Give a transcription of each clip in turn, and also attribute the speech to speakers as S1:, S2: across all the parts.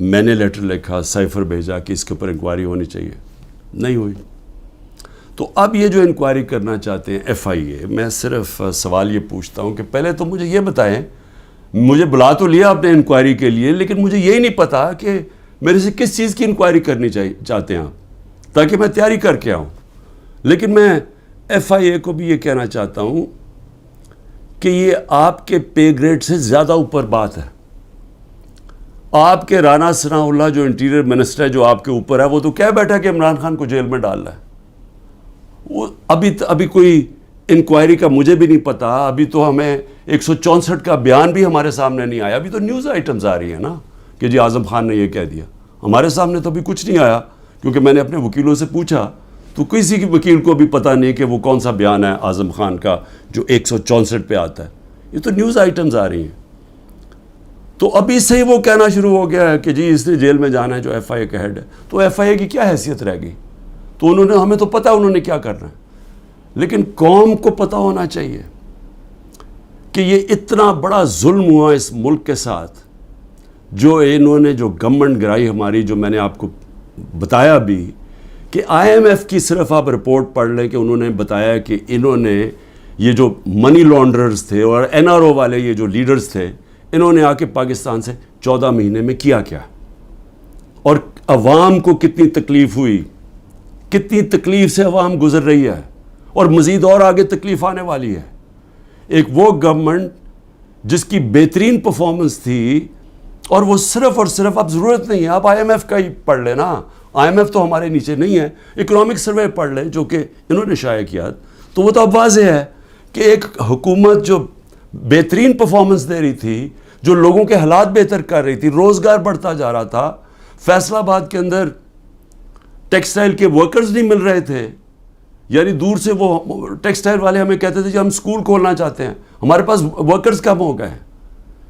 S1: میں نے لیٹر لکھا, سائفر بھیجا کہ اس کے اوپر انکوائری ہونی چاہیے, نہیں ہوئی. تو اب یہ جو انکوائری کرنا چاہتے ہیں FIA, میں صرف سوال یہ پوچھتا ہوں کہ پہلے تو مجھے یہ بتائیں, مجھے بلا تو لیا آپ نے انکوائری کے لیے, لیکن مجھے یہی نہیں پتا کہ میرے سے کس چیز کی انکوائری کرنی چاہتے ہیں آپ, تاکہ میں تیاری کر کے آؤں. لیکن میں FIA کو بھی یہ کہنا چاہتا ہوں کہ یہ آپ کے پے گریڈ سے زیادہ اوپر بات ہے. آپ کے رانا ثناء اللہ جو انٹیریئر منسٹر ہے, جو آپ کے اوپر ہے, وہ تو کہہ بیٹھا کہ عمران خان کو جیل میں ڈال رہا ہے. وہ ابھی کوئی انکوائری کا مجھے بھی نہیں پتا. ابھی تو ہمیں 164 کا بیان بھی ہمارے سامنے نہیں آیا. ابھی تو نیوز آئٹمز آ رہی ہیں نا کہ جی اعظم خان نے یہ کہہ دیا. ہمارے سامنے تو ابھی کچھ نہیں آیا, کیونکہ میں نے اپنے وکیلوں سے پوچھا تو کسی کی وکیل کو بھی پتہ نہیں کہ وہ کون سا بیان ہے اعظم خان کا جو 164 پہ آتا ہے. یہ تو نیوز آئٹمز آ رہی ہیں. تو ابھی سے ہی وہ کہنا شروع ہو گیا ہے کہ جی اس نے جیل میں جانا ہے جو FIA کا ہیڈ ہے. تو FIA کی کیا حیثیت رہ گئی؟ تو ہمیں تو پتہ انہوں نے کیا کرنا ہے, لیکن قوم کو پتہ ہونا چاہیے کہ یہ اتنا بڑا ظلم ہوا اس ملک کے ساتھ, جو انہوں نے جو گورنمنٹ گرائی ہماری, جو میں نے آپ کو بتایا بھی کہ IMF کی صرف آپ رپورٹ پڑھ لیں کہ انہوں نے بتایا کہ انہوں نے یہ جو منی لانڈررز تھے اور NRO والے یہ جو لیڈرز تھے, انہوں نے آ کے پاکستان سے 14 مہینے میں کیا کیا, اور عوام کو کتنی تکلیف ہوئی, کتنی تکلیف سے عوام گزر رہی ہے, اور مزید اور آگے تکلیف آنے والی ہے. ایک وہ گورنمنٹ جس کی بہترین پرفارمنس تھی, اور وہ صرف اور صرف, اب ضرورت نہیں ہے آپ IMF کا ہی پڑھ لیں نا, IMF تو ہمارے نیچے نہیں ہے, اکنامک سروے پڑھ لیں جو کہ انہوں نے شائع کیا, تو وہ تو اب واضح ہے کہ ایک حکومت جو بہترین پرفارمنس دے رہی تھی, جو لوگوں کے حالات بہتر کر رہی تھی, روزگار بڑھتا جا رہا تھا. فیصل آباد کے اندر ٹیکسٹائل کے ورکرز نہیں مل رہے تھے, یعنی دور سے وہ ٹیکسٹائل والے ہمیں کہتے تھے کہ ہم سکول کھولنا چاہتے ہیں, ہمارے پاس ورکرز کم ہو گئے ہیں,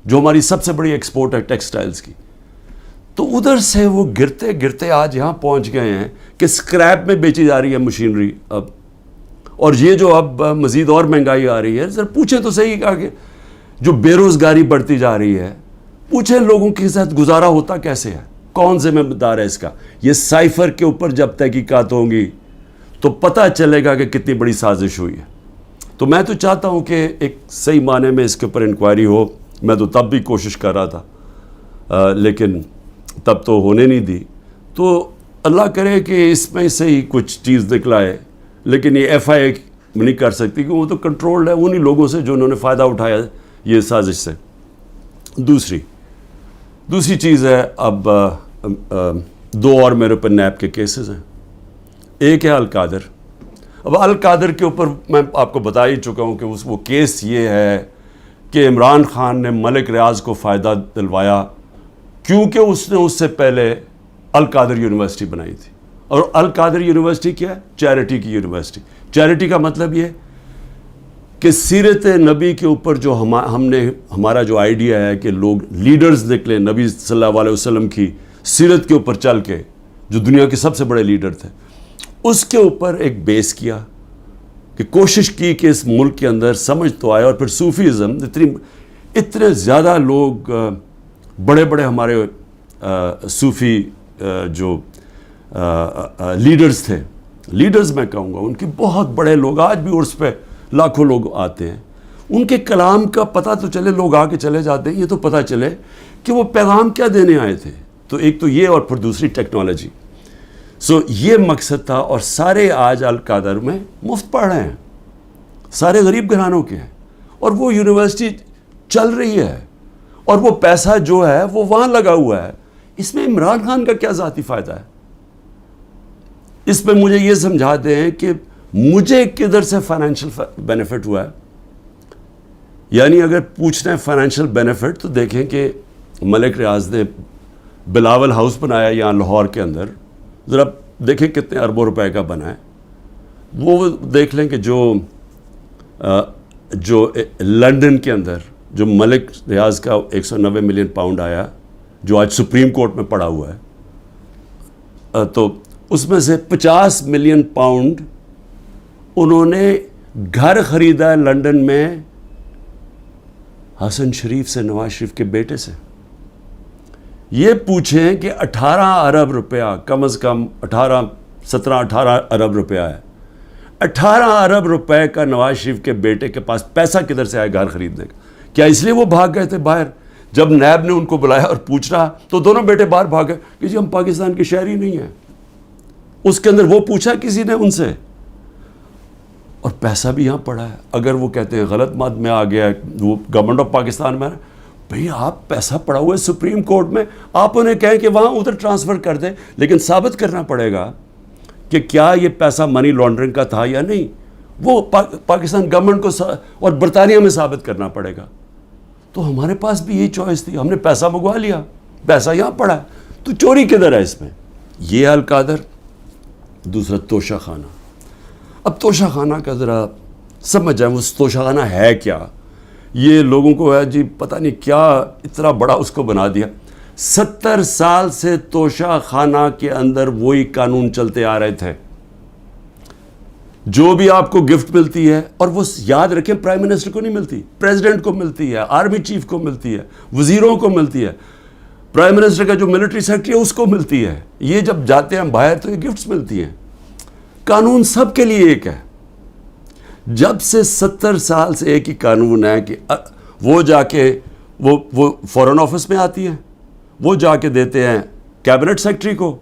S1: جو ہماری سب سے بڑی ایکسپورٹ ہے ٹیکسٹائلز کی. تو ادھر سے وہ گرتے گرتے آج یہاں پہنچ گئے ہیں کہ اسکریپ میں بیچی جا رہی ہے مشینری اب, اور یہ جو اب مزید اور مہنگائی آ رہی ہے. ذرا پوچھیں تو صحیح کہ جو بے روزگاری بڑھتی جا رہی ہے, پوچھیں لوگوں کے ساتھ گزارا ہوتا کیسے ہے, کون ذمہ دار ہے اس کا. یہ سائفر کے اوپر جب تحقیقات ہوں گی تو پتہ چلے گا کہ کتنی بڑی سازش ہوئی ہے. تو میں تو چاہتا ہوں کہ ایک صحیح معنی میں اس کے اوپر انکوائری ہو. میں تو تب بھی کوشش کر رہا تھا, لیکن تب تو ہونے نہیں دی. تو اللہ کرے کہ اس میں سے ہی کچھ چیز نکلائے, لیکن یہ FIA نہیں کر سکتی کہ وہ تو کنٹرولڈ ہے انہی لوگوں سے جو انہوں نے فائدہ اٹھایا یہ سازش سے. دوسری چیز ہے, اب 2 اور میرے اوپر نیب کے کیسز ہیں. ایک ہے القادر. اب القادر کے اوپر میں آپ کو بتا ہی چکا ہوں کہ وہ کیس یہ ہے کہ عمران خان نے ملک ریاض کو فائدہ دلوایا کیونکہ اس نے اس سے پہلے القادر یونیورسٹی بنائی تھی. اور القادر یونیورسٹی کیا ہے؟ چیریٹی کی یونیورسٹی. چیریٹی کا مطلب یہ کہ سیرت نبی کے اوپر جو ہمارا جو آئیڈیا ہے کہ لوگ لیڈرز نکلے نبی صلی اللہ علیہ وسلم کی سیرت کے اوپر چل کے, جو دنیا کے سب سے بڑے لیڈر تھے, اس کے اوپر ایک بیس کیا کہ کوشش کی کہ اس ملک کے اندر سمجھ تو آئے. اور پھر صوفیزم, اتنے زیادہ لوگ بڑے بڑے ہمارے صوفی جو لیڈرز تھے, لیڈرز میں کہوں گا, ان کے بہت بڑے لوگ آج بھی عرس پہ لاکھوں لوگ آتے ہیں. ان کے کلام کا پتہ تو چلے, لوگ آ کے چلے جاتے ہیں, یہ تو پتہ چلے کہ وہ پیغام کیا دینے آئے تھے. تو ایک تو یہ, اور پھر دوسری ٹیکنالوجی. یہ مقصد تھا. اور سارے آج القادر میں مفت پڑھ رہے ہیں, سارے غریب گھرانوں کے ہیں, اور وہ یونیورسٹی چل رہی ہے, اور وہ پیسہ جو ہے وہ وہاں لگا ہوا ہے. اس میں عمران خان کا کیا ذاتی فائدہ ہے؟ اس میں مجھے یہ سمجھا دیں کہ مجھے کدھر سے فائنینشیل بینیفٹ ہوا ہے. یعنی اگر پوچھنا ہے فائنینشیل بینیفٹ, تو دیکھیں کہ ملک ریاض نے بلاول ہاؤس بنایا یہاں لاہور کے اندر, ذرا دیکھیں کتنے اربوں روپے کا بنا ہے. وہ دیکھ لیں کہ جو لنڈن کے اندر جو ملک ریاض کا 190 ملین پاؤنڈ آیا, جو آج سپریم کورٹ میں پڑا ہوا ہے, تو اس میں سے 50 ملین پاؤنڈ انہوں نے گھر خریدا ہے لنڈن میں حسن شریف سے, نواز شریف کے بیٹے سے. یہ پوچھیں کہ 18 ارب روپیہ کم از کم 18 ارب روپیہ ہے. 18 ارب روپے کا نواز شریف کے بیٹے کے پاس پیسہ کدھر سے آئے گھر خریدنے کا؟ کیا اس لیے وہ بھاگ گئے تھے باہر؟ جب نیب نے ان کو بلایا اور پوچھ رہا تو دونوں بیٹے باہر بھاگ گئے کہ جی ہم پاکستان کے شہری نہیں ہیں. اس کے اندر وہ پوچھا کسی نے ان سے؟ اور پیسہ بھی یہاں پڑا ہے. اگر وہ کہتے ہیں غلط مات میں آ گیا وہ گورنمنٹ آف پاکستان میں، بھئی آپ پیسہ پڑا ہوا ہے سپریم کورٹ میں، آپ انہیں کہیں کہ وہاں ادھر ٹرانسفر کر دیں، لیکن ثابت کرنا پڑے گا کہ کیا یہ پیسہ منی لانڈرنگ کا تھا یا نہیں. وہ پاکستان گورنمنٹ کو اور برطانیہ میں ثابت کرنا پڑے گا. تو ہمارے پاس بھی یہی چوائس تھی، ہم نے پیسہ منگوا لیا، پیسہ یہاں پڑا ہے، تو چوری کدھر ہے اس میں؟ یہ القادر. دوسرا توشہ خانہ. اب توشہ خانہ کا ذرا سمجھ جائیں وہ توشہ خانہ ہے کیا. یہ لوگوں کو ہے جی پتہ نہیں کیا اتنا بڑا اس کو بنا دیا. 70 سال سے توشہ خانہ کے اندر وہی قانون چلتے آ رہے تھے. جو بھی آپ کو گفٹ ملتی ہے، اور وہ یاد رکھیں پرائم منسٹر کو نہیں ملتی، پریزیڈنٹ کو ملتی ہے، آرمی چیف کو ملتی ہے، وزیروں کو ملتی ہے، پرائم منسٹر کا جو ملٹری سیکرٹری ہے اس کو ملتی ہے. یہ جب جاتے ہیں باہر تو یہ گفٹس ملتی ہیں. قانون سب کے لیے ایک ہے. جب سے 70 سال سے ایک ہی قانون ہے کہ وہ جا کے وہ فورن آفس میں آتی ہیں، وہ جا کے دیتے ہیں کیبنٹ سیکرٹری کو،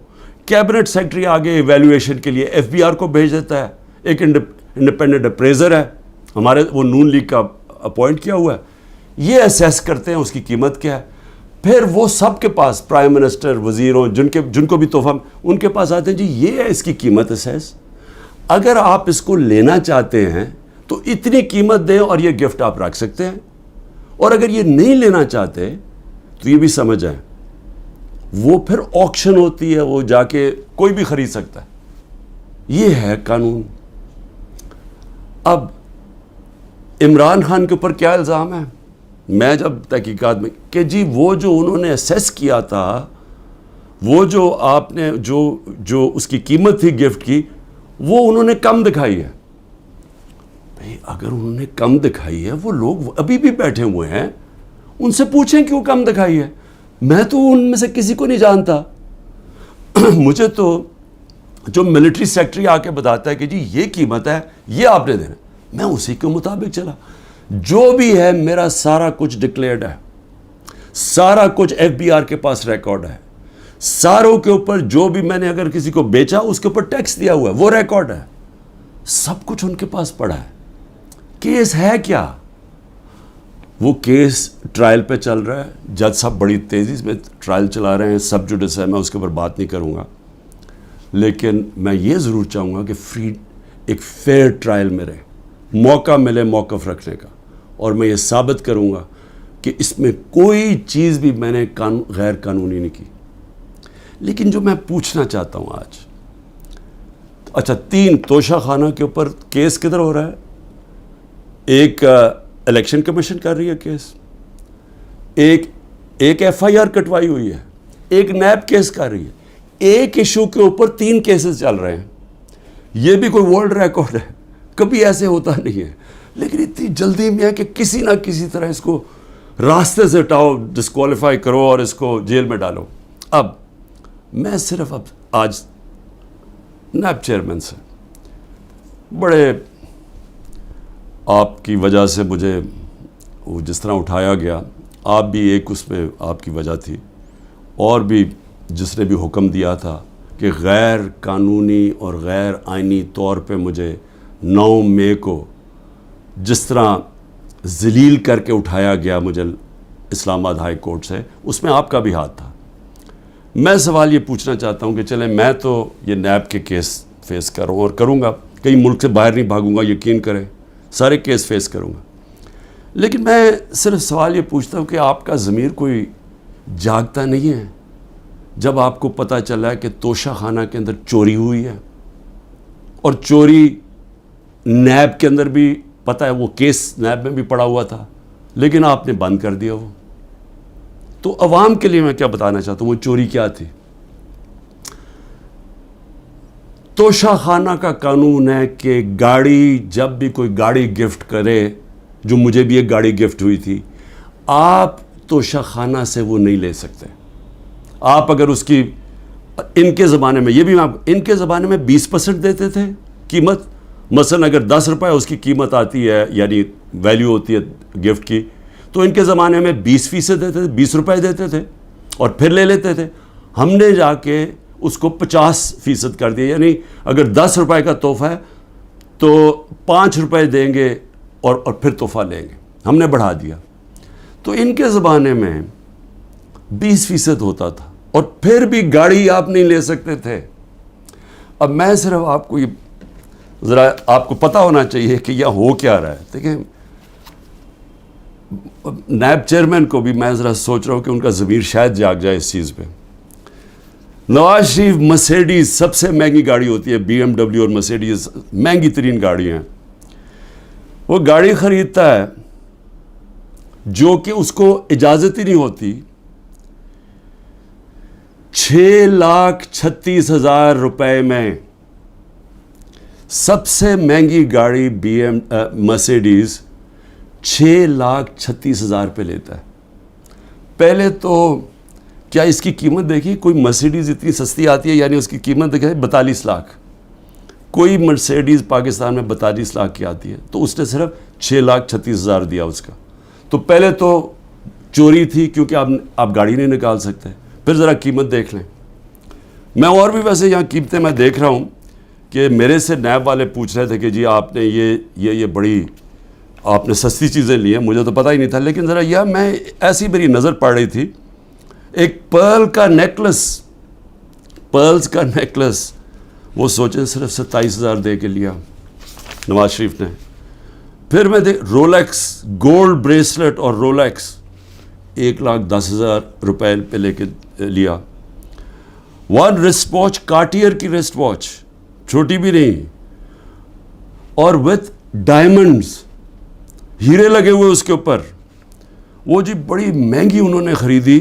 S1: کیبنٹ سیکرٹری آگے ایویلویشن کے لیے ایف بی آر کو بھیج دیتا ہے. ایک انڈیپینڈنٹ اپریزر ہے ہمارے، وہ نون لیگ کا اپوائنٹ کیا ہوا ہے، یہ اسیس کرتے ہیں اس کی قیمت کیا ہے. پھر وہ سب کے پاس پرائم منسٹر، وزیروں، جن کو بھی تحفہ ان کے پاس آتے ہیں جی یہ ہے اس کی قیمت اسیس. اگر آپ اس کو لینا چاہتے ہیں تو اتنی قیمت دیں اور یہ گفٹ آپ رکھ سکتے ہیں. اور اگر یہ نہیں لینا چاہتے تو یہ بھی سمجھ جائیں وہ پھر آکشن ہوتی ہے، وہ جا کے کوئی بھی خرید سکتا ہے. یہ ہے قانون. اب عمران خان کے اوپر کیا الزام ہے؟ میں جب تحقیقات میں کہ جی وہ جو انہوں نے اسیس کیا تھا، وہ جو آپ نے جو اس کی قیمت تھی گفٹ کی، وہ انہوں نے کم دکھائی ہے. بھئی اگر انہوں نے کم دکھائی ہے، وہ لوگ ابھی بھی بیٹھے ہوئے ہیں، ان سے پوچھیں کیوں کم دکھائی ہے. میں تو ان میں سے کسی کو نہیں جانتا. مجھے تو جو ملٹری سیکرٹری آ کے بتاتا ہے کہ جی یہ قیمت ہے، یہ آپ نے دینا، میں اسی کے مطابق چلا. جو بھی ہے میرا سارا کچھ ڈکلیئرڈ ہے، سارا کچھ ایف بی آر کے پاس ریکارڈ ہے. ساروں کے اوپر جو بھی میں نے اگر کسی کو بیچا اس کے اوپر ٹیکس دیا ہوا ہے وہ ریکارڈ ہے. سب کچھ ان کے پاس پڑا ہے. کیس ہے کیا؟ وہ کیس ٹرائل پہ چل رہا ہے. جج صاحب بڑی تیزی میں ٹرائل چلا رہے ہیں. سب جوڈس ہے، میں اس کے اوپر بات نہیں کروں گا، لیکن میں یہ ضرور چاہوں گا کہ ایک فیئر ٹرائل میں رہے، موقع ملے موقف رکھنے کا. اور میں یہ ثابت کروں گا کہ اس میں کوئی چیز بھی میں نے غیر قانونی نہیں کی. لیکن جو میں پوچھنا چاہتا ہوں آج، اچھا 3 توشہ خانہ کے اوپر کیس کدھر ہو رہا ہے؟ ایک الیکشن کمیشن کر رہی ہے کیس، ایک ایف آئی آر کٹوائی ہوئی ہے، ایک نیب کیس کر رہی ہے. ایک ایشو کے اوپر 3 کیسز چل رہے ہیں. یہ بھی کوئی ورلڈ ریکارڈ ہے، کبھی ایسے ہوتا نہیں ہے. لیکن اتنی جلدی میں ہے کہ کسی نہ کسی طرح اس کو راستے سے ہٹاؤ، ڈسکوالیفائی کرو اور اس کو جیل میں ڈالو. اب میں صرف آج نیب چیئرمین سے بڑے آپ کی وجہ سے مجھے وہ جس طرح اٹھایا گیا، آپ بھی ایک اس میں آپ کی وجہ تھی، اور بھی جس نے بھی حکم دیا تھا کہ غیر قانونی اور غیر آئینی طور پہ مجھے 9 مئی کو جس طرح ذلیل کر کے اٹھایا گیا مجھے اسلام آباد ہائی کورٹ سے، اس میں آپ کا بھی ہاتھ تھا. میں سوال یہ پوچھنا چاہتا ہوں کہ چلیں میں تو یہ نیب کے کیس فیس کر رہا ہوں اور کروں گا، کئی ملک سے باہر نہیں بھاگوں گا، یقین کریں سارے کیس فیس کروں گا. لیکن میں صرف سوال یہ پوچھتا ہوں کہ آپ کا ضمیر کوئی جاگتا نہیں ہے جب آپ کو پتہ چلا ہے کہ توشہ خانہ کے اندر چوری ہوئی ہے، اور چوری نیب کے اندر بھی پتہ ہے، وہ کیس نیب میں بھی پڑا ہوا تھا، لیکن آپ نے بند کر دیا وہ. تو عوام کے لیے میں کیا بتانا چاہتا ہوں، وہ چوری کیا تھی؟ توشہ خانہ کا قانون ہے کہ گاڑی، جب بھی کوئی گاڑی گفٹ کرے، جو مجھے بھی ایک گاڑی گفٹ ہوئی تھی، آپ توشہ خانہ سے وہ نہیں لے سکتے. آپ اگر اس کی ان کے زمانے میں، یہ بھی ان کے زمانے میں 20% دیتے تھے قیمت. مثلا اگر 10 روپے اس کی قیمت آتی ہے، یعنی ویلیو ہوتی ہے گفٹ کی، تو ان کے زمانے میں 20% دیتے تھے، 20 روپے دیتے تھے اور پھر لے لیتے تھے. ہم نے جا کے اس کو 50% کر دیا، یعنی اگر 10 روپے کا تحفہ ہے تو 5 روپے دیں گے اور پھر تحفہ لیں گے. ہم نے بڑھا دیا. تو ان کے زمانے میں 20% ہوتا تھا اور پھر بھی گاڑی آپ نہیں لے سکتے تھے. اب میں صرف آپ کو یہ ذرا آپ کو پتہ ہونا چاہیے کہ یہ ہو کیا رہا ہے. دیکھیں نیب چیئرمین کو بھی میں ذرا سوچ رہا ہوں کہ ان کا ضمیر شاید جاگ جائے اس چیز پہ. نواز شریف مرسیڈیز سب سے مہنگی گاڑی ہوتی ہے، بی ایم ڈبلیو اور مرسیڈیز مہنگی ترین گاڑی ہیں. وہ گاڑی خریدتا ہے جو کہ اس کو اجازت ہی نہیں ہوتی. 6,36,000 روپے میں سب سے مہنگی گاڑی بی ایم مرسیڈیز 6,36,000 پہ لیتا ہے. پہلے تو کیا اس کی قیمت دیکھی؟ کوئی مرسیڈیز اتنی سستی آتی ہے، یعنی اس کی قیمت دیکھیں 42 لاکھ. کوئی مرسیڈیز پاکستان میں 42 لاکھ کی آتی ہے، تو اس نے صرف 6,36,000 دیا اس کا. تو پہلے تو چوری تھی کیونکہ آپ گاڑی نہیں نکال سکتے. پھر ذرا قیمت دیکھ لیں. میں اور بھی ویسے یہاں قیمتیں میں دیکھ رہا ہوں کہ میرے سے نیب والے پوچھ رہے تھے کہ جی آپ نے یہ بڑی آپ نے سستی چیزیں لی ہیں. مجھے تو پتہ ہی نہیں تھا، لیکن ذرا یہ میں ایسی میری نظر پڑ رہی تھی. ایک پرلز کا نیکلس وہ سوچیں صرف 27,000 دے کے لیا نواز شریف نے. پھر میں رولیکس گولڈ بریسلٹ اور رولیکس 1,10,000 روپے پہ لے کے لیا. 1 رسٹ واچ کارٹیئر کی رسٹ واچ، چھوٹی بھی نہیں، اور وتھ ڈائمنڈز، ہیرے لگے ہوئے اس کے اوپر. وہ جی بڑی مہنگی انہوں نے خریدی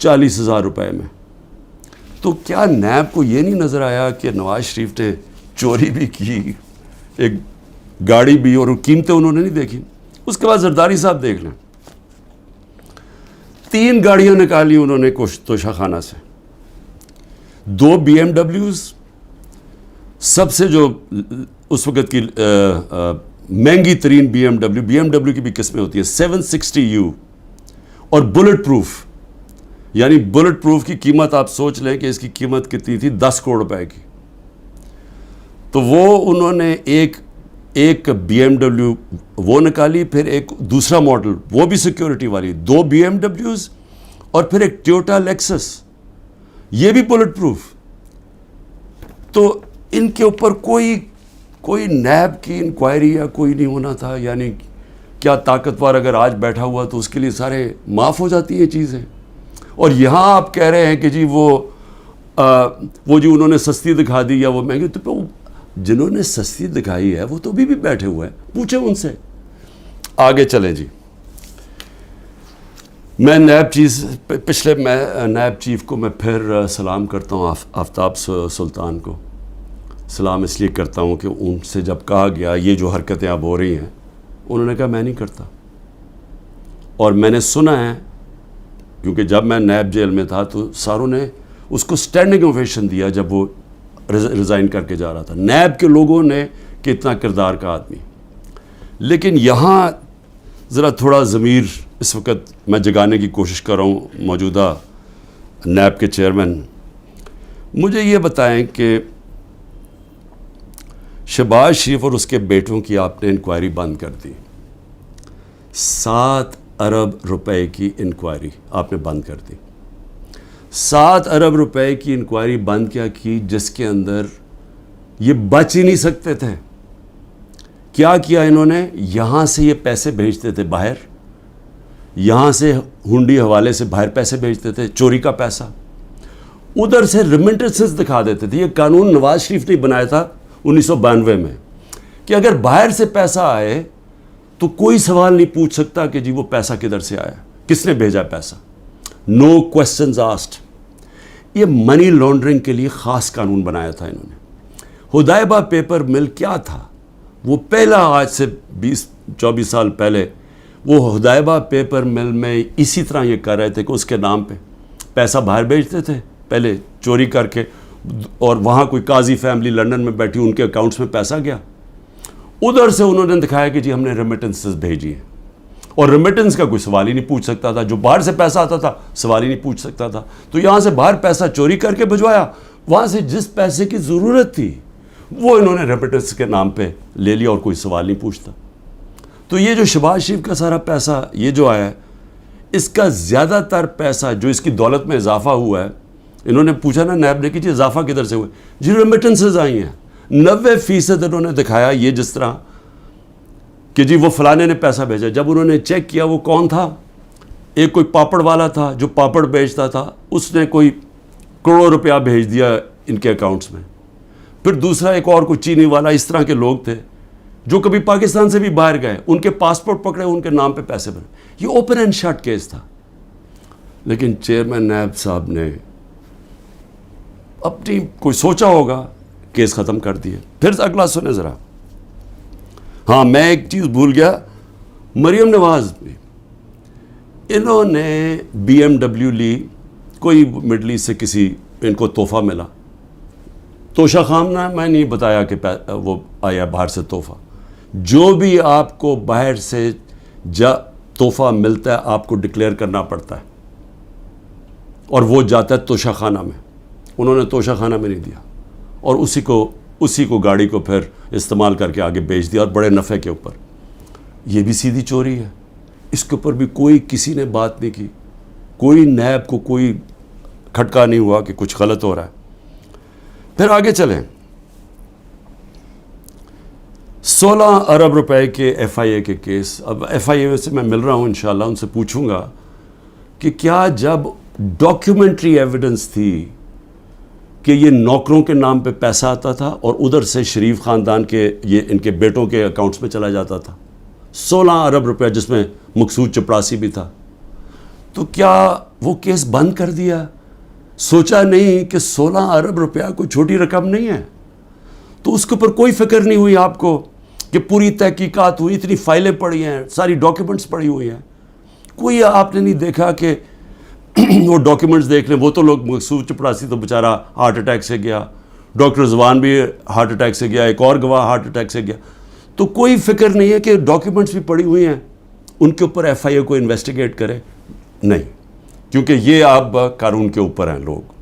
S1: 40,000 روپے میں. تو کیا نیب کو یہ نہیں نظر آیا کہ نواز شریف نے چوری بھی کی، ایک گاڑی بھی، اور قیمتیں انہوں نے نہیں دیکھی؟ اس کے بعد زرداری صاحب دیکھ لیں، 3 گاڑیاں نکالی انہوں نے توشہ خانہ سے. 2 بی ایم ڈبلیوز، سب سے جو اس وقت کی مہنگی ترین بی ایم ڈبلیو کی بھی قسمیں ہوتی ہیں 760U، اور بلٹ پروف. یعنی بلٹ پروف کی قیمت آپ سوچ لیں کہ اس کی قیمت کتنی تھی، 10 کروڑ روپے کی. تو وہ انہوں نے ایک بی ایم ڈبلیو وہ نکالی، پھر ایک دوسرا ماڈل وہ بھی سیکیورٹی والی، 2 بی ایم ڈبلیوز، اور پھر ایک ٹویوٹا لیکسس، یہ بھی بلٹ پروف. تو ان کے اوپر کوئی نیب کی انکوائری یا کوئی نہیں ہونا تھا. یعنی کیا طاقتور اگر آج بیٹھا ہوا تو اس کے لیے سارے معاف ہو جاتی ہیں چیزیں. اور یہاں آپ کہہ رہے ہیں کہ جی وہ جو انہوں نے سستی دکھا دی یا وہ مہنگی. تو جنہوں نے سستی دکھائی ہے وہ تو ابھی بھی بیٹھے ہوئے ہیں، پوچھیں ان سے. آگے چلیں جی. میں نیب چیف کو میں پھر سلام کرتا ہوں، آفتاب سلطان کو سلام اس لیے کرتا ہوں کہ ان سے جب کہا گیا یہ جو حرکتیں اب ہو رہی ہیں، انہوں نے کہا میں نہیں کرتا. اور میں نے سنا ہے، کیونکہ جب میں نیب جیل میں تھا تو ساروں نے اس کو اسٹینڈنگ اوویشن دیا جب وہ ریزائن کر کے جا رہا تھا. نیب کے لوگوں نے کہ اتنا کردار کا آدمی. لیکن یہاں ذرا تھوڑا ضمیر اس وقت میں جگانے کی کوشش کر رہا ہوں. موجودہ نیب کے چیئرمین مجھے یہ بتائیں کہ شہباز شریف اور اس کے بیٹوں کی آپ نے انکوائری بند کر دی. 7 ارب روپے کی انکوائری آپ نے بند کر دی. 7 ارب روپے کی انکوائری بند کیا کی، جس کے اندر یہ بچ ہی نہیں سکتے تھے. کیا کیا انہوں نے؟ یہاں سے یہ پیسے بھیجتے تھے باہر، یہاں سے ہنڈی حوالے سے باہر پیسے بھیجتے تھے، چوری کا پیسہ. ادھر سے ریمنٹنسز دکھا دیتے تھے. یہ قانون نواز شریف نے بنایا تھا 1992 میں کہ اگر باہر سے پیسہ آئے تو کوئی سوال نہیں پوچھ سکتا کہ جی وہ پیسہ کدھر سے آیا، کس نے بھیجا پیسہ. نو کوسچنز آسکڈ. یہ منی لانڈرنگ کے لیے خاص قانون بنایا تھا انہوں نے. حدیبہ پیپر مل کیا تھا؟ وہ پہلا، آج سے 20-24 سال پہلے وہ حدیبہ پیپر مل میں اسی طرح یہ کر رہے تھے کہ اس کے نام پہ پیسہ باہر بھیجتے تھے پہلے چوری کر کے, اور وہاں کوئی قاضی فیملی لنڈن میں بیٹھی, ان کے اکاؤنٹس میں پیسہ گیا, ادھر سے انہوں نے دکھایا کہ جی ہم نے ریمیٹنسز بھیجی ہیں, اور ریمیٹنس کا کوئی سوال ہی نہیں پوچھ سکتا تھا, جو باہر سے پیسہ آتا تھا سوال ہی نہیں پوچھ سکتا تھا. تو یہاں سے باہر پیسہ چوری کر کے بھجوایا, وہاں سے جس پیسے کی ضرورت تھی وہ انہوں نے ریمیٹنس کے نام پہ لے لیا, اور کوئی سوال نہیں پوچھتا. تو یہ جو شہباز شریف کا سارا پیسہ یہ جو آیا ہے, اس کا زیادہ تر پیسہ جو اس کی دولت میں اضافہ ہوا ہے, انہوں نے پوچھا نا نیب نے کہ جی اضافہ کدھر سے ہوا, جی ریمیٹنسز آئی ہیں. 90% انہوں نے دکھایا یہ جس طرح کہ جی وہ فلانے نے پیسہ بھیجا. جب انہوں نے چیک کیا وہ کون تھا, ایک کوئی پاپڑ والا تھا جو پاپڑ بیچتا تھا, اس نے کوئی کروڑوں روپیہ بھیج دیا ان کے اکاؤنٹس میں. پھر دوسرا ایک اور کوئی چینی والا, اس طرح کے لوگ تھے جو کبھی پاکستان سے بھی باہر گئے, ان کے پاسپورٹ پکڑے, ان کے نام پہ پیسے بنے. یہ اوپن اینڈ شٹ کیس تھا. لیکن چیئرمین نیب صاحب نے اپنی کوئی سوچا ہوگا, کیس ختم کر دیے. پھر اگلا سنیں ذرا. ہاں میں ایک چیز بھول گیا, مریم نواز بھی, انہوں نے BMW لی, کوئی مڈل ایسٹ سے کسی ان کو تحفہ ملا. توشہ خامنہ میں نہیں بتایا کہ وہ آیا باہر سے تحفہ. جو بھی آپ کو باہر سے تحفہ ملتا ہے آپ کو ڈکلیئر کرنا پڑتا ہے, اور وہ جاتا ہے توشہ خانہ میں. انہوں نے توشہ خانہ میں نہیں دیا, اور اسی کو گاڑی کو پھر استعمال کر کے آگے بیچ دیا, اور بڑے نفع کے اوپر. یہ بھی سیدھی چوری ہے. اس کے اوپر بھی کوئی کسی نے بات نہیں کی, کوئی نیب کو کوئی کھٹکا نہیں ہوا کہ کچھ غلط ہو رہا ہے. پھر آگے چلیں. 16 ارب روپے کے FIA کے کیس. اب FIA سے میں مل رہا ہوں, انشاءاللہ ان سے پوچھوں گا کہ کیا جب ڈاکیومنٹری ایویڈنس تھی کہ یہ نوکروں کے نام پہ پیسہ آتا تھا اور ادھر سے شریف خاندان کے یہ ان کے بیٹوں کے اکاؤنٹس میں چلا جاتا تھا 16 ارب روپے, جس میں مقصود چپراسی بھی تھا, تو کیا وہ کیس بند کر دیا؟ سوچا نہیں کہ 16 ارب روپیہ کوئی چھوٹی رقم نہیں ہے. تو اس کے اوپر کوئی فکر نہیں ہوئی آپ کو کہ پوری تحقیقات ہوئی, اتنی فائلیں پڑی ہیں, ساری ڈاکیومنٹس پڑی ہوئی ہیں, کوئی آپ نے نہیں دیکھا کہ وہ ڈاکیومنٹس دیکھ لیں. وہ تو لوگ, مقصود چپراسی تو بیچارہ ہارٹ اٹیک سے گیا, ڈاکٹر رضوان بھی ہارٹ اٹیک سے گیا, ایک اور گواہ ہارٹ اٹیک سے گیا. تو کوئی فکر نہیں ہے کہ ڈاکیومنٹس بھی پڑی ہوئی ہیں, ان کے اوپر FIA کو انویسٹیگیٹ کرے. نہیں, کیونکہ یہ اب قانون کے اوپر ہیں لوگ,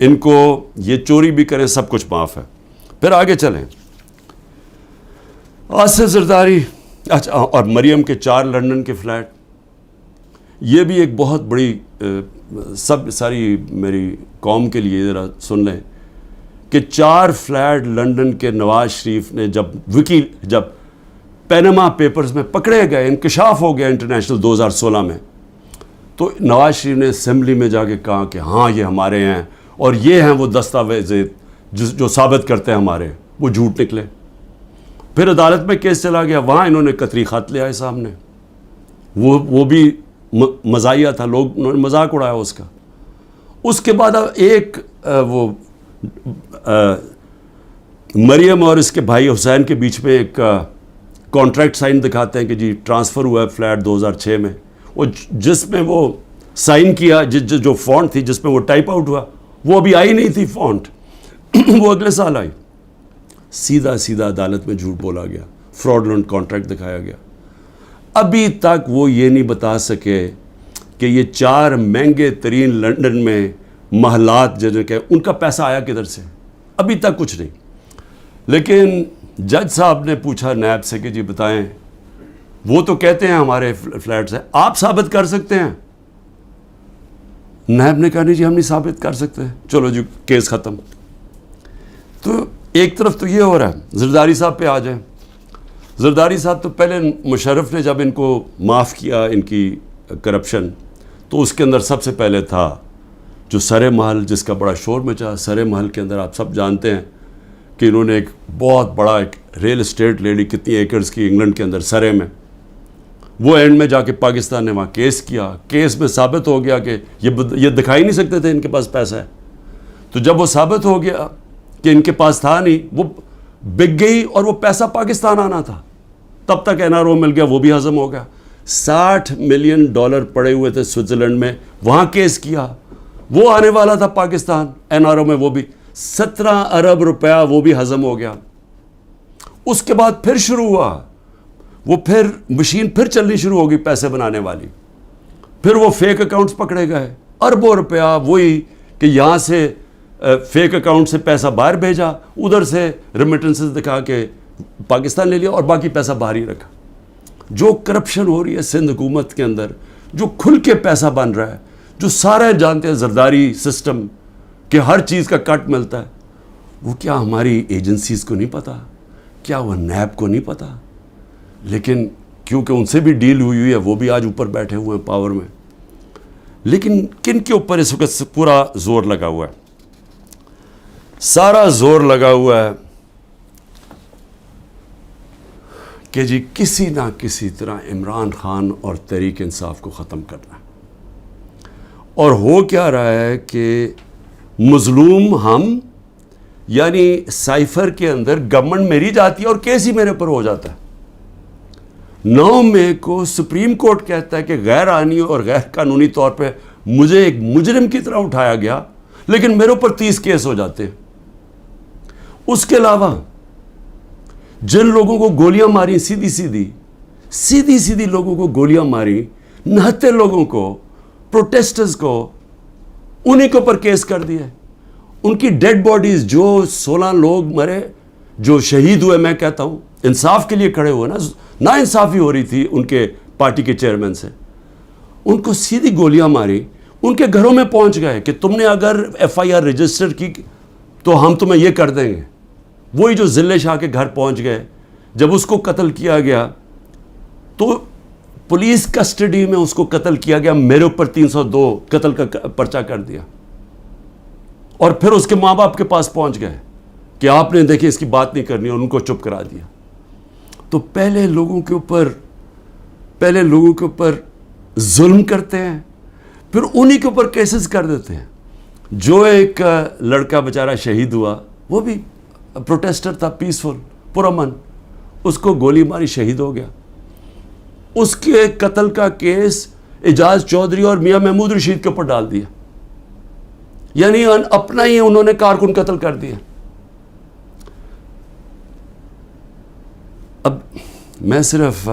S1: ان کو یہ چوری بھی کریں سب کچھ معاف ہے. پھر آگے چلیں. آصف زرداری, اچھا, اور مریم کے 4 لنڈن کے فلیٹ. یہ بھی ایک بہت بڑی ساری میری قوم کے لیے ذرا سن لیں کہ 4 فلیٹ لنڈن کے نواز شریف نے جب پینما پیپرز میں پکڑے گئے, انکشاف ہو گیا انٹرنیشنل 2016 میں, تو نواز شریف نے اسمبلی میں جا کے کہا کہ ہاں یہ ہمارے ہیں, اور یہ ہیں وہ دستاویز جو ثابت کرتے ہیں ہمارے, وہ جھوٹ نکلے. پھر عدالت میں کیس چلا گیا, وہاں انہوں نے قطری خط لے آئے سامنے, وہ بھی مزاحیہ تھا, انہوں نے مذاق اڑایا اس کا. اس کے بعد اب ایک وہ مریم اور اس کے بھائی حسین کے بیچ میں ایک کانٹریکٹ سائن دکھاتے ہیں کہ جی ٹرانسفر ہوا ہے فلیٹ 2006 میں, وہ جس میں وہ سائن کیا, جو فونٹ تھی جس میں وہ ٹائپ آؤٹ ہوا, وہ ابھی آئی نہیں تھی فونٹ, وہ اگلے سال آئی. سیدھا عدالت میں جھوٹ بولا گیا, فراڈلنٹ کانٹریکٹ دکھایا گیا. ابھی تک وہ یہ نہیں بتا سکے کہ یہ 4 مہنگے ترین لنڈن میں محلات جو کہ ان کا پیسہ آیا کدھر سے, ابھی تک کچھ نہیں. لیکن جج صاحب نے پوچھا نیب سے کہ جی بتائیں, وہ تو کہتے ہیں ہمارے فلیٹس ہیں, آپ ثابت کر سکتے ہیں؟ نیب نے کہا نہیں جی ہم نہیں ثابت کر سکتے. چلو جی کیس ختم. تو ایک طرف تو یہ ہو رہا ہے. زرداری صاحب پہ آ جائیں. زرداری صاحب تو پہلے مشرف نے جب ان کو معاف کیا ان کی کرپشن, تو اس کے اندر سب سے پہلے تھا جو سرے محل, جس کا بڑا شور مچا. سرے محل کے اندر آپ سب جانتے ہیں کہ انہوں نے ایک بہت بڑا ایک ریل اسٹیٹ لے لی, کتنی ایکڑز کی, انگلینڈ کے اندر سرے میں. وہ اینڈ میں جا کے پاکستان نے وہاں کیس کیا. کیس میں ثابت ہو گیا کہ یہ دکھا ہی نہیں سکتے تھے ان کے پاس پیسہ ہے. تو جب وہ ثابت ہو گیا کہ ان کے پاس تھا نہیں, وہ بک گئی اور وہ پیسہ پاکستان آنا تھا. تب تک NRO مل گیا, وہ بھی ہضم ہو گیا. $60 ملین پڑے ہوئے تھے سوئٹزرلینڈ میں, وہاں کیس کیا. وہ آنے والا تھا پاکستان NRO میں، وہ بھی 17 ارب روپیہ وہ بھی ہضم ہو گیا. اس کے بعد پھر شروع ہوا، وہ پھر مشین پھر چلنی شروع ہوگی پیسے بنانے والی. پھر وہ فیک اکاؤنٹس پکڑے گئے، اربوں روپیہ وہی کہ یہاں سے فیک اکاؤنٹ سے پیسہ باہر بھیجا، ادھر سے ریمیٹنسز دکھا کے پاکستان لے لیا اور باقی پیسہ باہر ہی رکھا. جو کرپشن ہو رہی ہے سندھ حکومت کے اندر، جو کھل کے پیسہ بن رہا ہے، جو سارے جانتے ہیں زرداری سسٹم کہ ہر چیز کا کٹ ملتا ہے، وہ کیا ہماری ایجنسیز کو نہیں پتا؟ کیا وہ نیب کو نہیں پتا؟ لیکن کیونکہ ان سے بھی ڈیل ہوئی ہے، وہ بھی آج اوپر بیٹھے ہوئے ہیں پاور میں. لیکن کن کے اوپر اس وقت پورا زور لگا ہوا ہے؟ سارا زور لگا ہوا ہے کہ جی کسی نہ کسی طرح عمران خان اور تحریک انصاف کو ختم کرنا ہے. اور ہو کیا رہا ہے کہ مظلوم ہم، یعنی سائفر کے اندر گورنمنٹ میری جاتی ہے اور کیس ہی میرے پر ہو جاتا ہے. 9 مئی کو سپریم کورٹ کہتا ہے کہ غیر آئینی اور غیر قانونی طور پہ مجھے ایک مجرم کی طرح اٹھایا گیا، لیکن میرے اوپر 30 کیس ہو جاتے ہیں. اس کے علاوہ جن لوگوں کو گولیاں ماری سیدھی لوگوں کو گولیاں ماری، نہتے لوگوں کو، پروٹیسٹرز کو، انہی کے اوپر کیس کر دیا. ان کی ڈیڈ باڈیز، جو 16 لوگ مرے، جو شہید ہوئے، میں کہتا ہوں انصاف کے لیے کھڑے ہوئے نا انصافی ہو رہی تھی ان کے پارٹی کے چیئرمین سے، ان کو سیدھی گولیاں ماری، ان کے گھروں میں پہنچ گئے کہ تم نے اگر FIR رجسٹر کی تو ہم تمہیں یہ کر دیں گے. وہی جو ذلے شاہ کے گھر پہنچ گئے، جب اس کو قتل کیا گیا تو پولیس کسٹڈی میں اس کو قتل کیا گیا، میرے اوپر 302 قتل کا پرچہ کر دیا. اور پھر اس کے ماں باپ کے پاس پہنچ گئے کہ آپ نے دیکھیں اس کی بات نہیں کرنی، اور ان کو چپ کرا دیا. تو پہلے لوگوں کے اوپر ظلم کرتے ہیں، پھر انہی کے اوپر کیسز کر دیتے ہیں. جو ایک لڑکا بیچارہ شہید ہوا، وہ بھی پروٹیسٹر تھا، پیسفل، پرامن، اس کو گولی ماری، شہید ہو گیا. اس کے قتل کا کیس اعجاز چودھری اور میاں محمود رشید کے اوپر ڈال دیا. یعنی اپنا ہی انہوں نے کارکن قتل کر دیا. اب میں صرف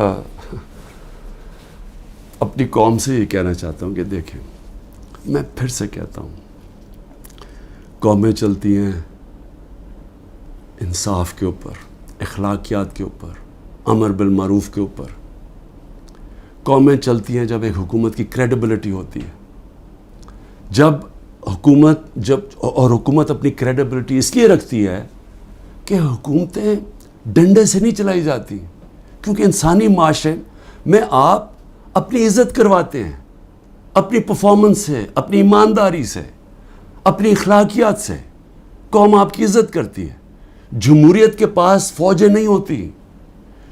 S1: اپنی قوم سے یہ کہنا چاہتا ہوں کہ دیکھیں، میں پھر سے کہتا ہوں، قومیں چلتی ہیں انصاف کے اوپر، اخلاقیات کے اوپر، امر بالمعروف کے اوپر. قومیں چلتی ہیں جب ایک حکومت کی کریڈیبلٹی ہوتی ہے. اور حکومت اپنی کریڈیبلٹی اس لیے رکھتی ہے کہ حکومتیں ڈنڈے سے نہیں چلائی جاتی، کیونکہ انسانی معاشرے میں آپ اپنی عزت کرواتے ہیں، اپنی پرفارمنس سے، اپنی ایمانداری سے، اپنی اخلاقیات سے قوم آپ کی عزت کرتی ہے. جمہوریت کے پاس فوجیں نہیں ہوتی،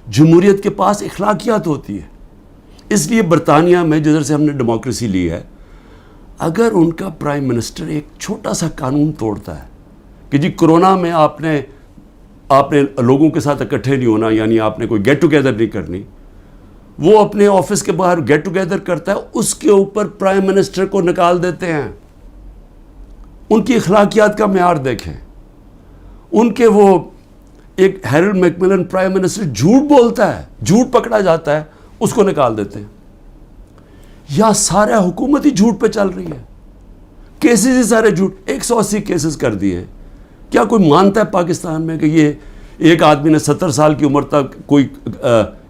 S1: جمہوریت کے پاس اخلاقیات ہوتی ہے. اس لیے برطانیہ میں جدھر سے ہم نے ڈیموکریسی لی ہے، اگر ان کا پرائم منسٹر ایک چھوٹا سا قانون توڑتا ہے کہ جی کرونا میں آپ نے لوگوں کے ساتھ اکٹھے نہیں ہونا، یعنی آپ نے کوئی گیٹ ٹوگیدر نہیں کرنی، وہ اپنے آفس کے باہر گیٹ ٹوگیدر کرتا ہے، اس کے اوپر پرائم منسٹر کو نکال دیتے ہیں. ان کی اخلاقیات کا معیار دیکھیں. ان کے وہ ایک ہیرلڈ میکملن پرائم منسٹر جھوٹ بولتا ہے، جھوٹ پکڑا جاتا ہے، اس کو نکال دیتے ہیں. یا سارا حکومت ہی جھوٹ پہ چل رہی ہے، کیسز ہی سارے جھوٹ، 180 کیسز کر دیے. کیا کوئی مانتا ہے پاکستان میں کہ یہ ایک آدمی نے 70 سال کی عمر تک کوئی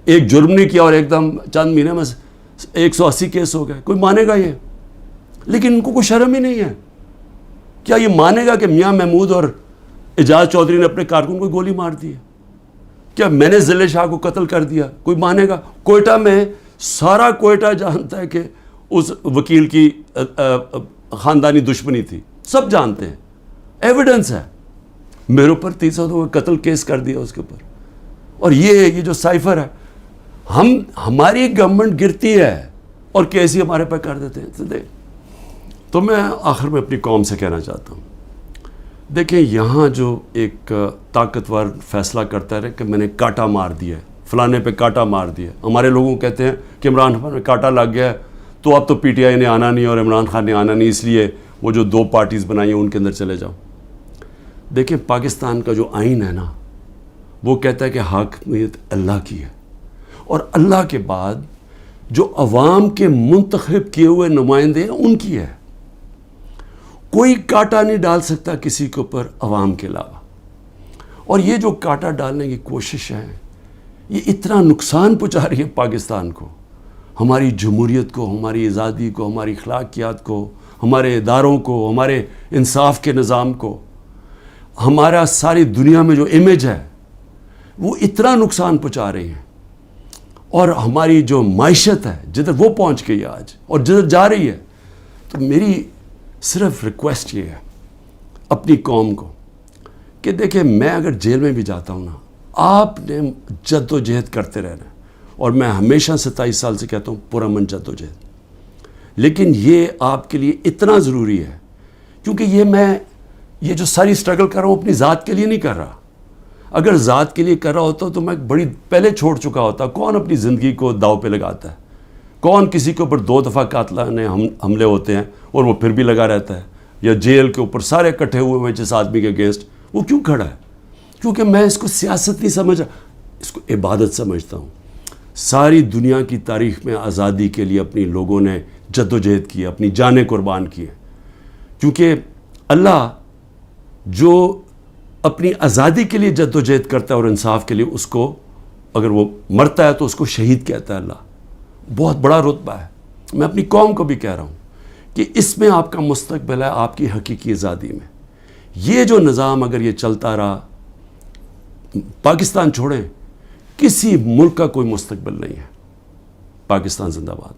S1: ایک جرم نہیں کیا اور ایک دم چند مہینے میں 180 کیس ہو گئے؟ کوئی مانے گا یہ؟ لیکن ان کو کوئی شرم ہی نہیں ہے. کیا یہ مانے گا کہ میاں محمود اور اعجاز چودھری نے اپنے کارکن کو گولی مار دی ہے؟ کیا میں نے ذلے شاہ کو قتل کر دیا؟ کوئی مانے گا؟ کوئٹہ میں سارا کوئٹہ جانتا ہے کہ اس وکیل کی خاندانی دشمنی تھی، سب جانتے ہیں، ایویڈنس ہے. میرے اوپر 302 قتل کیس کر دیا اس کے اوپر. اور یہ جو سائفر ہے، ہماری گورنمنٹ گرتی ہے اور کیس ہی ہمارے پہ کر دیتے ہیں. تو میں آخر میں اپنی قوم سے کہنا چاہتا ہوں، دیکھیں یہاں جو ایک طاقتور فیصلہ کرتا ہے کہ میں نے کاٹا مار دیا ہے، فلانے پہ کاٹا مار دیا. ہمارے لوگوں کہتے ہیں کہ عمران خان میں کاٹا لگ گیا ہے تو اب تو PTI نے آنا نہیں اور عمران خان نے آنا نہیں، اس لیے وہ جو 2 پارٹیز بنائی ہیں ان کے اندر چلے جاؤ. دیکھیں پاکستان کا جو آئین ہے نا وہ کہتا ہے کہ حاکمیت اللہ کی ہے، اور اللہ کے بعد جو عوام کے منتخب کیے ہوئے نمائندے ہیں ان کی ہے. کوئی کانٹا نہیں ڈال سکتا کسی کے اوپر عوام کے علاوہ. اور یہ جو کانٹا ڈالنے کی کوشش ہے یہ اتنا نقصان پہنچا رہی ہے پاکستان کو، ہماری جمہوریت کو، ہماری آزادی کو، ہماری اخلاقیات کو، ہمارے اداروں کو، ہمارے انصاف کے نظام کو، ہمارا ساری دنیا میں جو امیج ہے وہ اتنا نقصان پہنچا رہی ہیں. اور ہماری جو معیشت ہے جدھر وہ پہنچ گئی آج اور جدھر جا رہی ہے. تو میری صرف ریکویسٹ یہ ہے اپنی قوم کو کہ دیکھیں میں اگر جیل میں بھی جاتا ہوں نا، آپ نے جد و جہد کرتے رہنا ہے. اور میں ہمیشہ 27 سال سے کہتا ہوں پرامن جد و جہد. لیکن یہ آپ کے لیے اتنا ضروری ہے کیونکہ یہ جو ساری اسٹرگل کر رہا ہوں اپنی ذات کے لیے نہیں کر رہا. اگر ذات کے لیے کر رہا ہوتا تو میں بڑی پہلے چھوڑ چکا ہوتا. کون اپنی زندگی کو داؤ پہ لگاتا ہے؟ کون کسی کے اوپر 2 دفعہ قاتلانہ حملے ہوتے ہیں اور وہ پھر بھی لگا رہتا ہے؟ یا جیل کے اوپر سارے اکٹھے ہوئے ہیں جس آدمی کے اگینسٹ، وہ کیوں کھڑا ہے؟ کیونکہ میں اس کو سیاست نہیں سمجھا، اس کو عبادت سمجھتا ہوں. ساری دنیا کی تاریخ میں آزادی کے لیے اپنی لوگوں نے جد و جہد کی، اپنی جانیں قربان کی ہیں. کیونکہ اللہ جو اپنی آزادی کے لیے جد و جہد کرتا ہے اور انصاف کے لیے، اس کو اگر وہ مرتا ہے تو اس کو شہید کہتا ہے. اللہ بہت بڑا رتبہ ہے. میں اپنی قوم کو بھی کہہ رہا ہوں کہ اس میں آپ کا مستقبل ہے، آپ کی حقیقی آزادی میں. یہ جو نظام اگر یہ چلتا رہا، پاکستان چھوڑیں، کسی ملک کا کوئی مستقبل نہیں ہے. پاکستان زندہ باد.